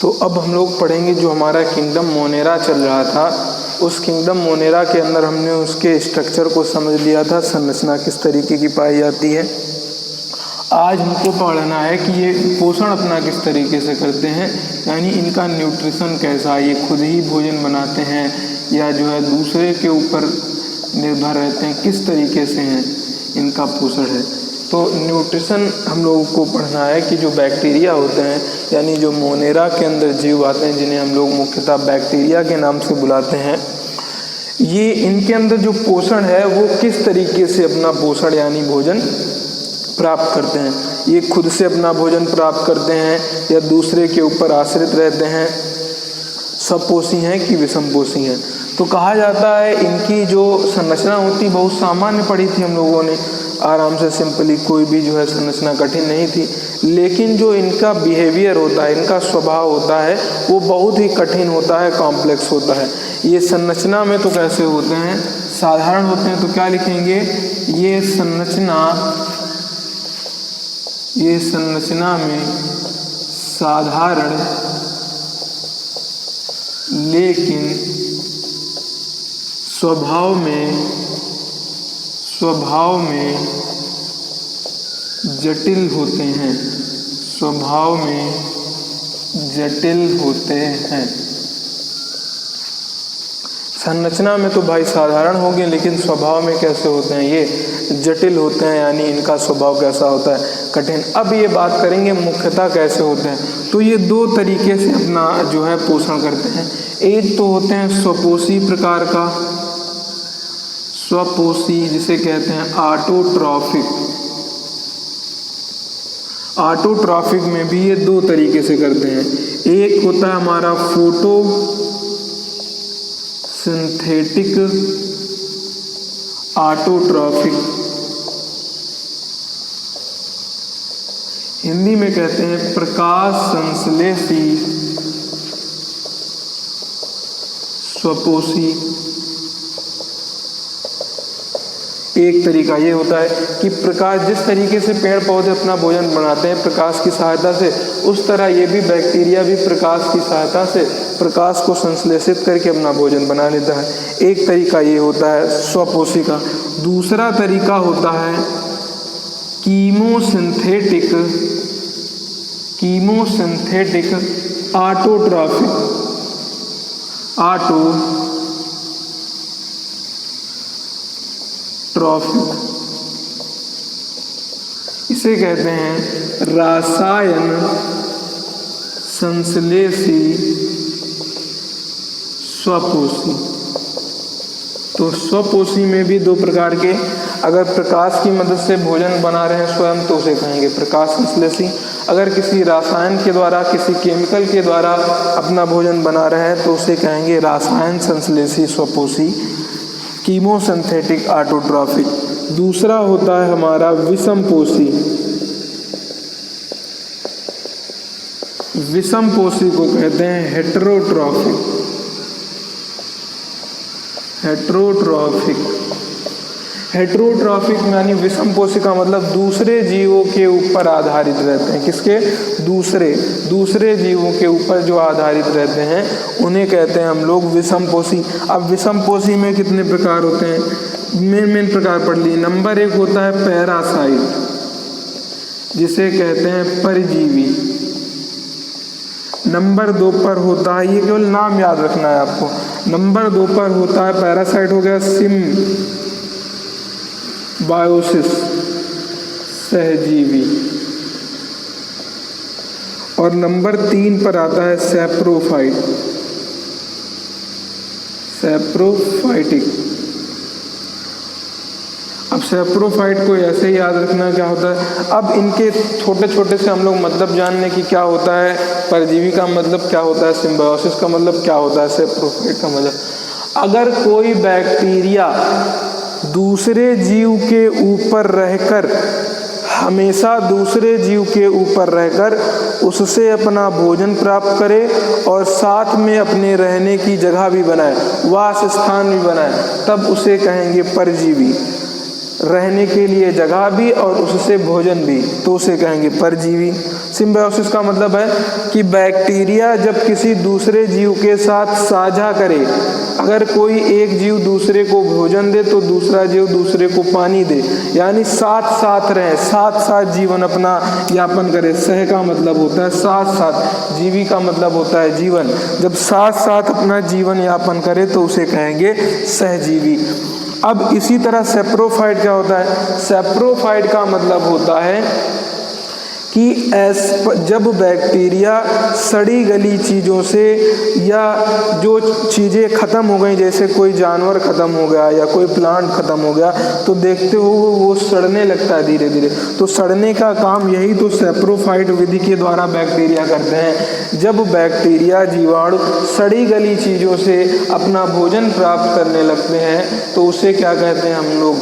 तो अब हम लोग पढ़ेंगे जो हमारा किंगडम मोनेरा चल रहा था, उस किंगडम मोनेरा के अंदर हमने उसके स्ट्रक्चर को समझ लिया था, संरचना किस तरीके की पाई जाती है। आज हमको पढ़ना है कि ये पोषण अपना किस तरीके से करते हैं, यानी इनका न्यूट्रिशन कैसा है, ये खुद ही भोजन बनाते हैं या जो है दूसरे के ऊपर निर्भर रहते हैं, किस तरीके से हैं इनका पोषण है। तो न्यूट्रिशन हम लोगों को पढ़ना है कि जो बैक्टीरिया होते हैं, यानी जो मोनेरा के अंदर जीव आते हैं, जिन्हें हम लोग मुख्यतः बैक्टीरिया के नाम से बुलाते हैं, ये इनके अंदर जो पोषण है वो किस तरीके से अपना पोषण यानी भोजन प्राप्त करते हैं। ये खुद से अपना भोजन प्राप्त करते हैं या दूसरे के ऊपर आश्रित रहते हैं, सपोषी हैं कि विषमपोषी हैं। तो कहा जाता है इनकी जो संरचना होती बहुत सामान्य पढ़ी थी हम लोगों ने, आराम से सिंपली, कोई भी जो है संरचना कठिन नहीं थी, लेकिन जो इनका बिहेवियर होता है, इनका स्वभाव होता है, वो बहुत ही कठिन होता है, कॉम्प्लेक्स होता है। ये संरचना में तो कैसे होते हैं, साधारण होते हैं, तो क्या लिखेंगे, ये संरचना में साधारण लेकिन स्वभाव में जटिल होते हैं, स्वभाव में जटिल होते हैं। संरचना में तो भाई साधारण होंगे, लेकिन स्वभाव में कैसे होते हैं, ये जटिल होते हैं, यानी इनका स्वभाव कैसा होता है, कठिन। अब ये बात करेंगे मुख्यतः कैसे होते हैं। तो ये दो तरीके से अपना जो है पोषण करते हैं। एक तो होते हैं स्वपोषी प्रकार का, स्वपोषी जिसे कहते हैं ऑटोट्रॉफिक। ऑटोट्रॉफिक में भी ये दो तरीके से करते हैं। एक होता है हमारा फोटो सिंथेटिक ऑटोट्रॉफिक, हिंदी में कहते हैं प्रकाश संश्लेषी स्वपोषी। एक तरीका ये होता है कि प्रकाश, जिस तरीके से पेड़ पौधे अपना भोजन बनाते हैं प्रकाश की सहायता से, उस तरह ये भी बैक्टीरिया भी प्रकाश की सहायता से प्रकाश को संश्लेषित करके अपना भोजन बना लेता है। एक तरीका ये होता है स्वपोषी का। दूसरा तरीका होता है कीमोसिंथेटिक ऑटोट्रॉफिक। इसे कहते हैं रसायन संश्लेषी स्वपोषी। तो स्वपोषी में भी दो प्रकार के, अगर प्रकाश की मदद से भोजन बना रहे हैं स्वयं तो उसे कहेंगे प्रकाश संश्लेषी। अगर किसी रसायन के द्वारा, किसी केमिकल के द्वारा अपना भोजन बना रहे हैं तो उसे कहेंगे रसायन संश्लेषी स्वपोषी, कीमोसिंथेटिक ऑटोट्रॉफिक। दूसरा होता है हमारा विषमपोषी। विषमपोषी को कहते हैं हेटेरोट्रॉफिक। हेटेरोट्रॉफिक यानी विषमपोषी का मतलब दूसरे जीवों के ऊपर आधारित रहते हैं। किसके? दूसरे जीवों के ऊपर जो आधारित रहते हैं उन्हें कहते हैं हम लोग विषमपोषी। अब विषमपोषी में कितने प्रकार होते हैं, मेन प्रकार पढ़ लिए। नंबर 1 होता है पैरासाइट, जिसे कहते हैं परजीवी। नंबर 2 पर होता है, ये केवल नाम याद रखना है आपको, नंबर 2 पर होता है पैरासाइट हो गया सिम्बायोसिस, सहजीवी। और नंबर 3 पर आता है सैप्रोफाइटिक। अब सैप्रोफाइट को ऐसे ही याद रखना क्या होता है। अब इनके छोटे छोटे से हम लोग मतलब जानने की क्या होता है, परजीवी का मतलब क्या होता है, सिम्बायोसिस का मतलब क्या होता है, सैप्रोफाइट का मतलब, अगर कोई बैक्टीरिया दूसरे जीव के ऊपर रहकर, हमेशा दूसरे जीव के ऊपर रहकर उससे अपना भोजन प्राप्त करे और साथ में अपने रहने की जगह भी बनाए, वास स्थान भी बनाए, तब उसे कहेंगे परजीवी। रहने के लिए जगह भी और उससे भोजन भी, तो उसे कहेंगे परजीवी। सिम्बायोसिस का मतलब है कि बैक्टीरिया जब किसी दूसरे जीव के साथ साझा करे, अगर कोई एक जीव दूसरे को भोजन दे तो दूसरा जीव दूसरे को पानी दे, यानी साथ साथ रहे, साथ साथ जीवन अपना यापन करे। सह का मतलब होता है साथ साथ, जीवी का मतलब होता है जीवन। जब साथ साथ अपना जीवन यापन करे तो उसे कहेंगे सहजीवी। अब इसी तरह सेप्रोफाइट क्या होता है? सेप्रोफाइट का मतलब होता है कि जब बैक्टीरिया सड़ी गली चीज़ों से या जो चीज़ें ख़त्म हो गई, जैसे कोई जानवर ख़त्म हो गया या कोई प्लांट ख़त्म हो गया, तो देखते हो वो सड़ने लगता है धीरे धीरे। तो सड़ने का काम यही तो सेप्रोफाइट विधि के द्वारा बैक्टीरिया करते हैं। जब बैक्टीरिया जीवाणु सड़ी गली चीज़ों से अपना भोजन प्राप्त करने लगते हैं तो उसे क्या कहते हैं हम लोग?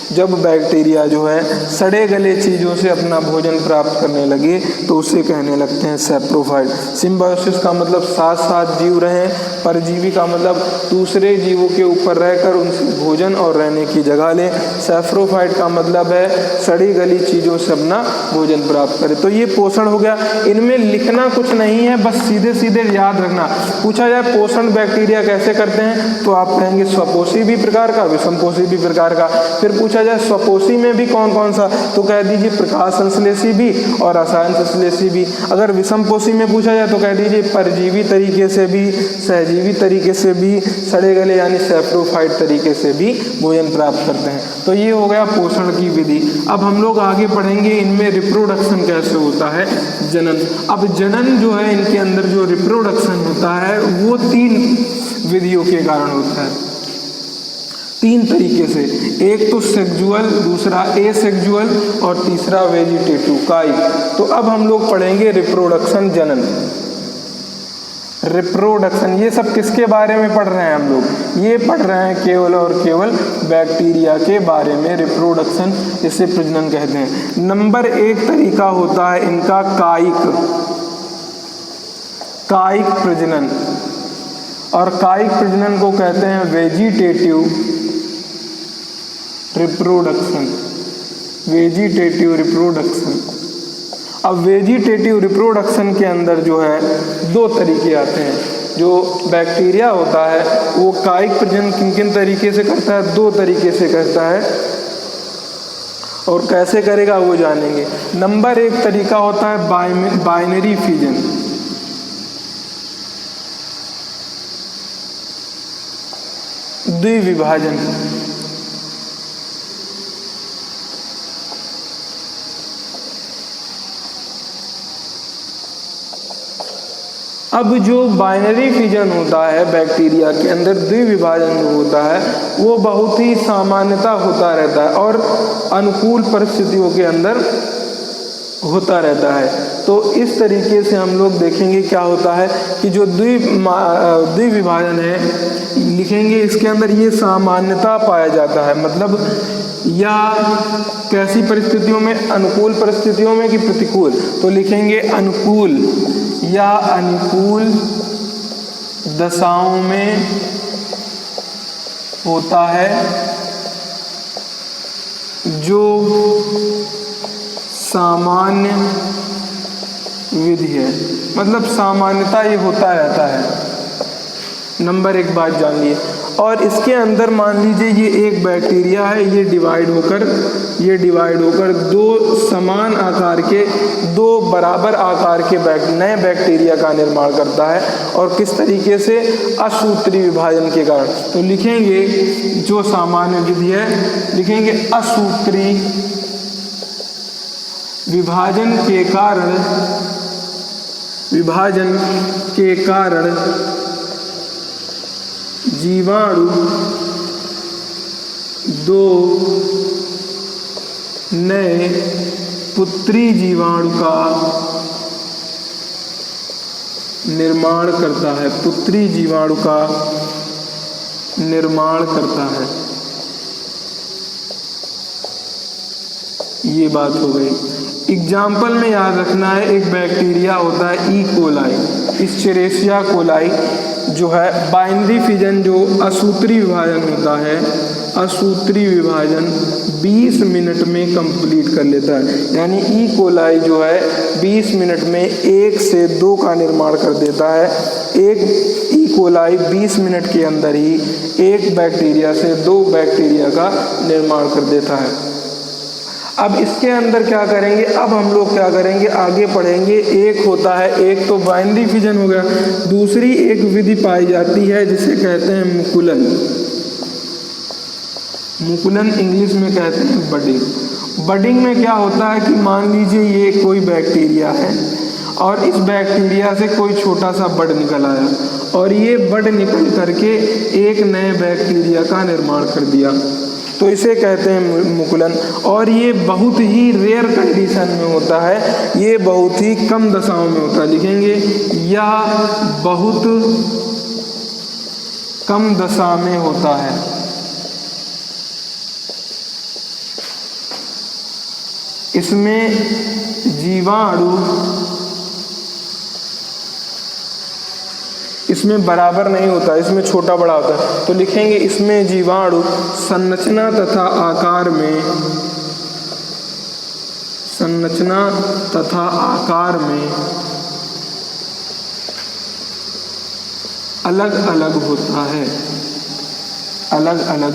जब बैक्टीरिया जो है सड़े गले चीज़ों से अपना भोजन प्राप्त करने लगे तो उसे कहने लगते हैं सेप्रोफाइट। सिम्बायोसिस का मतलब साथ साथ जीव रहें, परजीवी का मतलब दूसरे जीवों के ऊपर रहकर उनसे भोजन और रहने की जगह लें। सेप्रोफाइट का मतलब है सड़ी गली चीज़ों से अपना भोजन प्राप्त करें। तो ये पोषण हो गया। इनमें लिखना कुछ नहीं है, बस सीधे सीधे याद रखना। पूछा जाए पोषण बैक्टीरिया कैसे करते हैं तो आप कहेंगे स्वपोषी भी प्रकार का, विषमपोषी भी प्रकार का। फिर पूछा जाए स्वपोषी में भी कौन कौन सा, तो कह दीजिए प्रकाश संश्लेषी भी और रसायन संश्लेषी भी। अगर विषमपोषी में पूछा जाए तो कह दीजिए परजीवी तरीके से भी, सहजीवी तरीके से भी, सड़े गले यानी सेप्रोफाइट तरीके से भी भोजन प्राप्त करते हैं। तो ये हो गया पोषण की विधि। अब हम लोग आगे पढ़ेंगे इनमें रिप्रोडक्शन कैसे होता है, जनन। अब जनन जो है इनके अंदर जो रिप्रोडक्शन होता है वो 3 विधियों के कारण होता है, 3 तरीके से। एक तो सेक्सुअल, दूसरा एसेक्सुअल और तीसरा वेजिटेटिव कायिक। तो अब हम लोग पढ़ेंगे रिप्रोडक्शन, जनन। रिप्रोडक्शन ये सब किसके बारे में पढ़ रहे हैं हम लोग? ये पढ़ रहे हैं केवल और केवल बैक्टीरिया के बारे में। रिप्रोडक्शन इसे प्रजनन कहते हैं। नंबर 1 तरीका होता है इनका कायिक प्रजनन, और कायिक प्रजनन को कहते हैं वेजिटेटिव रिप्रोडक्शन। Vegetative reproduction. अब वेजिटेटिव रिप्रोडक्शन के अंदर जो है 2 तरीके आते हैं। जो बैक्टीरिया होता है वो कायिक प्रजनन किन किन तरीके से करता है? 2 तरीके से करता है, और कैसे करेगा वो जानेंगे। नंबर 1 तरीका होता है बाइनरी फिजन। द्विविभाजन। अब जो बाइनरी फिजन होता है बैक्टीरिया के अंदर, द्विविभाजन जो होता है वो बहुत ही सामान्यता होता रहता है और अनुकूल परिस्थितियों के अंदर होता रहता है। तो इस तरीके से हम लोग देखेंगे क्या होता है कि जो द्विविभाजन है लिखेंगे, इसके अंदर ये सामान्यता पाया जाता है। मतलब या कैसी परिस्थितियों में? अनुकूल परिस्थितियों में कि प्रतिकूल? तो लिखेंगे अनुकूल या अनुकूल दशाओं में होता है, जो सामान्य विधि है। मतलब सामान्यता ये होता रहता है। नंबर 1 बात जान लिए। और इसके अंदर मान लीजिए ये एक बैक्टीरिया है, ये डिवाइड होकर 2 समान आकार के, 2 बराबर आकार के नए बैक्टीरिया का निर्माण करता है। और किस तरीके से? असूत्री विभाजन के कारण। तो लिखेंगे जो सामान्य विधि है, लिखेंगे असूत्री विभाजन के कारण जीवाणु 2 नए पुत्री जीवाणु का निर्माण करता है। पुत्री जीवाणु का निर्माण करता है। ये बात हो गई। एग्जाम्पल में याद रखना है, एक बैक्टीरिया होता है ई कोलाई, इस्चेरेशिया कोलाई जो है बाइनरी फिजन, जो असूत्री विभाजन होता है, असूत्री विभाजन 20 मिनट में कंप्लीट कर लेता है। यानी ई कोलाई जो है 20 मिनट में 1 से 2 का निर्माण कर देता है। एक ई कोलाई 20 मिनट के अंदर ही एक बैक्टीरिया से 2 बैक्टीरिया का निर्माण कर देता है। अब इसके अंदर क्या करेंगे, अब हम लोग क्या करेंगे, आगे पढ़ेंगे। एक होता है, एक तो बाइनरी फिजन हो गया, दूसरी एक विधि पाई जाती है जिसे कहते हैं मुकुलन। मुकुलन इंग्लिश में कहते हैं बडिंग। बडिंग में क्या होता है कि मान लीजिए ये कोई बैक्टीरिया है और इस बैक्टीरिया से कोई छोटा सा बड निकल आया और ये बड निकल करके एक नए बैक्टीरिया का निर्माण कर दिया, तो इसे कहते हैं मुकुलन। और ये बहुत ही रेयर कंडीशन में होता है, ये बहुत ही कम दशाओं में होता है। लिखेंगे यह बहुत कम दशा में होता है। इसमें जीवाणु इसमें बराबर नहीं होता, इसमें छोटा बड़ा होता है। तो लिखेंगे इसमें जीवाणु संरचना तथा आकार में अलग अलग होता है। अलग अलग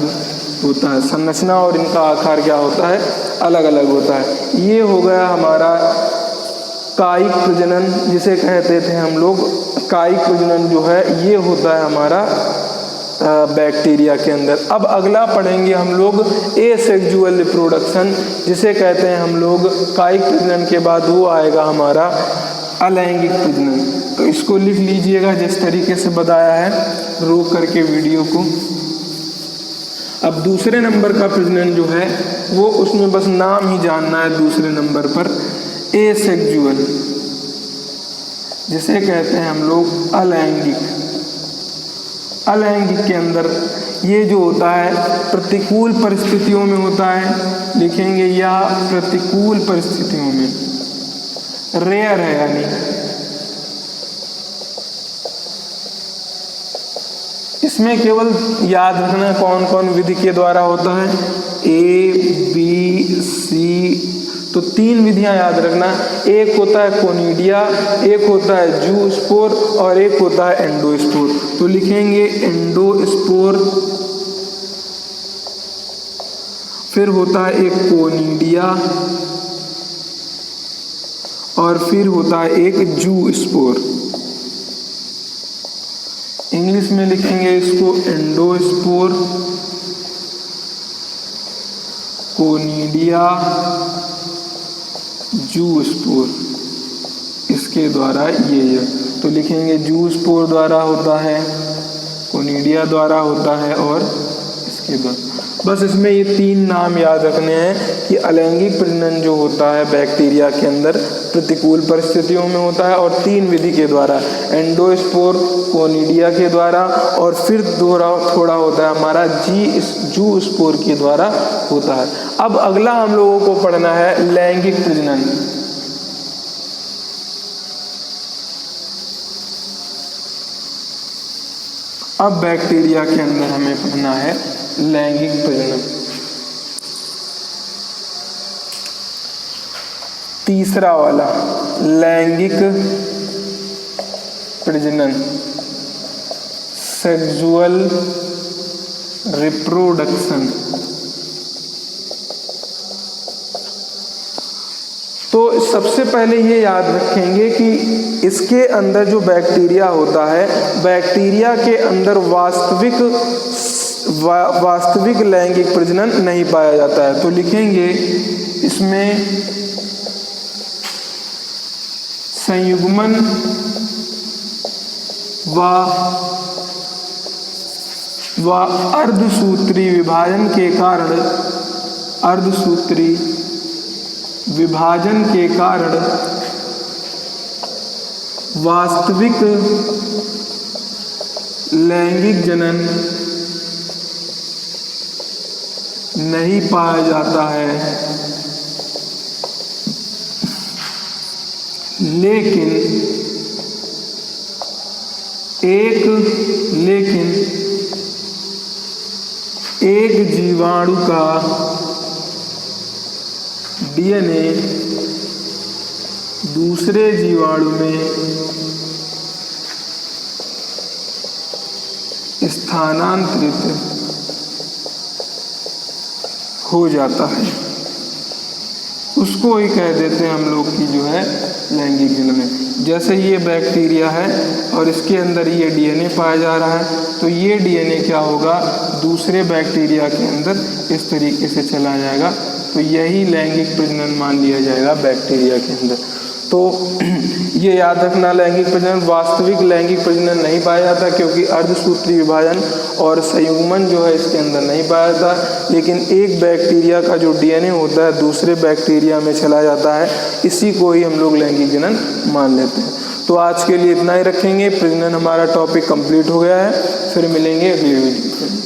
होता है, संरचना और इनका आकार क्या होता है, अलग अलग होता है। ये हो गया हमारा कायिक प्रजनन, जिसे कहते थे हम लोग। कायिक प्रजनन जो है ये होता है हमारा बैक्टीरिया के अंदर। अब अगला पढ़ेंगे हम लोग एसेक्सुअल रिप्रोडक्शन, जिसे कहते हैं हम लोग कायिक प्रजनन के बाद वो आएगा हमारा अलैंगिक प्रजनन। तो इसको लिख लीजिएगा जिस तरीके से बताया है, रोक करके वीडियो को। अब दूसरे नंबर का प्रजनन जो है वो, उसमें बस नाम ही जानना है दूसरे नंबर पर, एसेक्सुअल, जिसे कहते हैं हम लोग अलैंगिक। अलैंगिक के अंदर ये जो होता है प्रतिकूल परिस्थितियों में होता है। लिखेंगे या प्रतिकूल परिस्थितियों में, रेयर है। यानी इसमें केवल याद रखना कौन कौन विधि के द्वारा होता है, A, B, C। तो 3 विधियां याद रखना, एक होता है कोनिडिया, एक होता है जूस्पोर और एक होता है एंडोस्पोर। तो लिखेंगे एंडोस्पोर, फिर होता है एक कोनिडिया और फिर होता है एक जूस्पोर। इंग्लिश में लिखेंगे इसको एंडोस्पोर, कोनिडिया, जूस्पोर। इसके द्वारा ये तो लिखेंगे जूस्पोर द्वारा होता है, कोनिडिया द्वारा होता है और इसके द्वारा। बस इसमें ये 3 नाम याद रखने हैं कि अलैंगिक प्रजनन जो होता है बैक्टीरिया के अंदर प्रतिकूल परिस्थितियों में होता है और 3 विधि के द्वारा, एंडोस्पोर, कोनिडिया के द्वारा और फिर थोड़ा होता है हमारा जूस्पोर के द्वारा होता है। अब अगला हम लोगों को पढ़ना है लैंगिक प्रजनन। अब बैक्टीरिया के अंदर हमें पढ़ना है लैंगिक प्रजनन। तीसरा वाला लैंगिक प्रजनन, सेक्सुअल रिप्रोडक्शन। तो सबसे पहले ये याद रखेंगे कि इसके अंदर जो बैक्टीरिया होता है, बैक्टीरिया के अंदर वास्तविक लैंगिक प्रजनन नहीं पाया जाता है। तो लिखेंगे इसमें संयुग्मन व अर्धसूत्री विभाजन के कारण, अर्धसूत्री विभाजन के कारण वास्तविक लैंगिक जनन नहीं पाया जाता है, लेकिन एक जीवाणु का डीएनए दूसरे जीवाणु में स्थानांतरित हो जाता है, उसको ही कह देते हैं हम लोग की जो है लैंगिक जनन। जैसे ये बैक्टीरिया है और इसके अंदर ये डीएनए पाया जा रहा है, तो ये डीएनए क्या होगा, दूसरे बैक्टीरिया के अंदर इस तरीके से चला जाएगा, तो यही लैंगिक प्रजनन मान लिया जाएगा बैक्टीरिया के अंदर। तो ये याद रखना, लैंगिक प्रजनन, वास्तविक लैंगिक प्रजनन नहीं पाया जाता क्योंकि अर्धसूत्री विभाजन और संयुग्मन जो है इसके अंदर नहीं पाया जाता, लेकिन एक बैक्टीरिया का जो डीएनए होता है दूसरे बैक्टीरिया में चला जाता है, इसी को ही हम लोग लैंगिक जनन मान लेते हैं। तो आज के लिए इतना ही रखेंगे। प्रजनन हमारा टॉपिक कंप्लीट हो गया है, फिर मिलेंगे अगले वीडियो में।